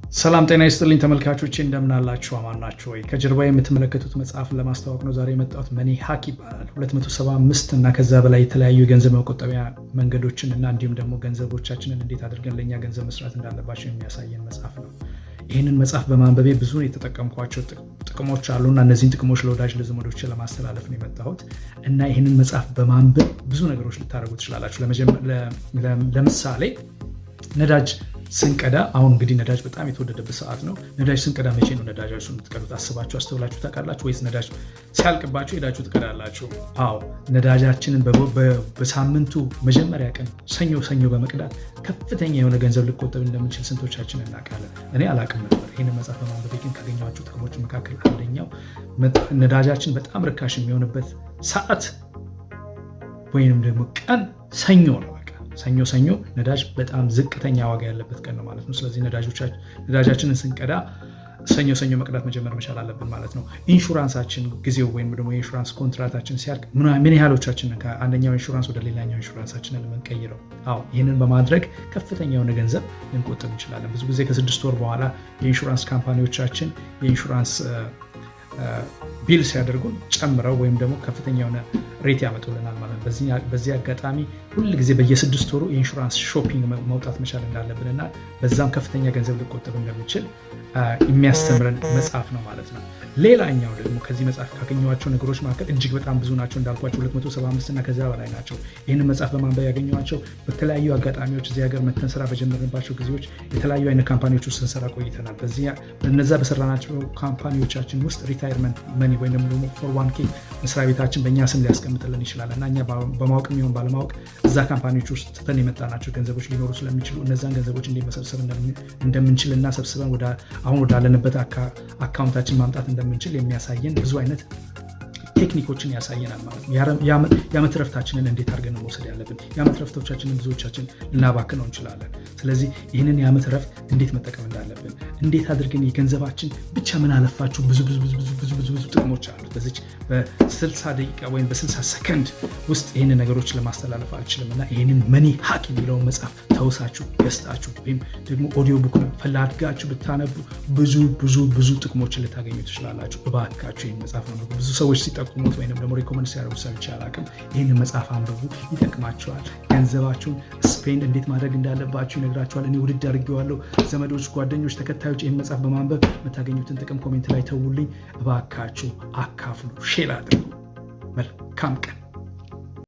ሰላም ጤና ይስጥልኝ ተመልካቾቼ እንደምን አላችሁ? አማን ናችሁ ወይ? ከጀርባ የምትመለከቱት መጽሐፍ ለማስተዋወቅ ነው ዛሬ የመጣሁት። መኒ ሃክ ይባላል። 275 እና ከዛ በላይ የተለያዩ የገንዘብ መቆጠቢያ መንገዶችን እና እንዲሁም ደግሞ ገንዘቦቻችንን እንዴት አድርገን ለኛ ገንዘብ መስራት እንዳለባቸው የሚያሳየን መጽሐፍ ነው። ይህንን መጽሐፍ በማንበቤ ብዙ የተጠቀምኳቸው ጥቅሞች አሉና እነዚህን ጥቅሞች ለወዳጅ ለዘመዶች ለማስተላለፍ ነው የመጣሁት እና ይህንን መጽሐፍ በማንበብ ብዙ ነገሮች ልታደርጉ ትችላላችሁ። ለምሳሌ ነዳጅ ስንቀዳ አሁን እንግዲህ ነዳጅ በጣም የተወደደበት ሰዓት ነው። ነዳጅ ስንቀዳ መቼ ነው ነዳጃችሁን የምትቀዱት? አስባችሁ አስተውላችሁ ታውቃላችሁ ወይስ ነዳጅ ሲያልቅባችሁ ሄዳችሁ ትቀዳላችሁ? አዎ፣ ነዳጃችንን በሳምንቱ መጀመሪያ ቀን ሰኞ በመቅዳት ከፍተኛ የሆነ ገንዘብ ልቆጠብ እንደምንችል ስንቶቻችን እናውቃለን? እኔ አላውቅም ነበር። ይህንን መጽሐፍ በማንበቤ ግን ካገኘኋቸው ጥቅሞች መካከል አንደኛው ነዳጃችን በጣም ርካሽ የሚሆንበት ሰዓት ወይንም ደግሞ ቀን ሰኞ ነው። ሰኞ ነዳጅ በጣም ዝቅተኛ ዋጋ ያለበት ቀን ነው ማለት ነው። ስለዚህ ነዳጃችንን ስንቀዳ ሰኞ መቅዳት መጀመር መቻል አለብን ማለት ነው። ኢንሹራንሳችን ጊዜው ወይም ደግሞ የኢንሹራንስ ኮንትራታችን ሲያልቅ ምን ያህሎቻችን ከአንደኛው ኢንሹራንስ ወደ ሌላኛው ኢንሹራንሳችንን የምንቀይረው? አዎ፣ ይህንን በማድረግ ከፍተኛ የሆነ ገንዘብ ልንቆጥብ እንችላለን። ብዙ ጊዜ ከ6 ወር በኋላ የኢንሹራንስ ካምፓኒዎቻችን የኢንሹራንስ ቢል ሲያደርጉን ጨምረው ወይም ደግሞ ከፍተኛ የሆነ ሬት ያመጡልናል ማለት ነው። በዚህ አጋጣሚ ሁል ጊዜ በየ6 ወሩ የኢንሹራንስ ሾፒንግ መውጣት መቻል እንዳለብን እና በዛም ከፍተኛ ገንዘብ ልቆጠብ እንደምንችል የሚያስተምረን መጽሐፍ ነው ማለት ነው። ሌላኛው ደግሞ ከዚህ መጽሐፍ ካገኘኋቸው ነገሮች መካከል እጅግ በጣም ብዙ ናቸው። እንዳልኳቸው 275 እና ከዚያ በላይ ናቸው። ይህንን መጽሐፍ በማንበብ ያገኘኋቸው በተለያዩ አጋጣሚዎች እዚህ ሀገር መተን ስራ በጀመርንባቸው ጊዜዎች የተለያዩ አይነት ካምፓኒዎች ውስጥ ስንሰራ ቆይተናል። በነዛ በሰራናቸው ካምፓኒዎቻችን ውስጥ ሪታይርመንት መኒ ወይም ደግሞ 401k መስሪያ ቤታችን በእኛ ስም ሊያስቀምጥልን ይችላል እና እኛ በማወቅ የሚሆን ባለማወቅ እዛ ካምፓኒዎች ውስጥ ትተን የመጣናቸው ገንዘቦች ሊኖሩ ስለሚችሉ እነዛን ገንዘቦች እንዴት መሰብሰብ እንደምንችል እና ሰብስበን አሁን ወዳለንበት አካውንታችን ማምጣት እንደምንችል የሚያሳየን ብዙ አይነት ቴክኒኮችን ያሳየናል ማለት ነው። የዓመት ረፍታችንን እንዴት አድርገን መውሰድ ያለብን፣ የዓመት ረፍቶቻችንን ብዙዎቻችን ልናባክነው እንችላለን። ስለዚህ ይህንን የዓመት ረፍት እንዴት መጠቀም እንዳለብን፣ እንዴት አድርገን የገንዘባችን ብቻ ምን አለፋችሁ ብዙ ጥቅሞች አሉት። በዚች በ60 ደቂቃ ወይም በ60 ሰከንድ ውስጥ ይህንን ነገሮች ለማስተላለፍ አልችልም እና ይህንን መኒ ሃክ የሚለውን መጽሐፍ ተውሳችሁ ገዝታችሁ ወይም ደግሞ ኦዲዮ ቡክ ፈላድጋችሁ ብታነቡ ብዙ ጥቅሞችን ልታገኙ ትችላላችሁ። እባካችሁ ይህን መጽሐፍ ነው ብዙ ሰዎች ሲጠቁሙት ወይም ደግሞ ሪኮመንድ ሲያደርጉ ሰምቼ አላውቅም። ይህንን መጽሐፍ አንብቡ፣ ይጠቅማቸዋል። ገንዘባችሁን ስፔንድ እንዴት ማድረግ እንዳለባችሁ ይነግራችኋል። እኔ ውድድ አድርጌዋለሁ። ዘመዶች፣ ጓደኞች፣ ተከታዮች ይህን መጽሐፍ በማንበብ የምታገኙትን ጥቅም ኮሜንት ላይ ተውልኝ። እባካችሁ አካፍሉ፣ ሼር አድርጉ። መልካም ቀን።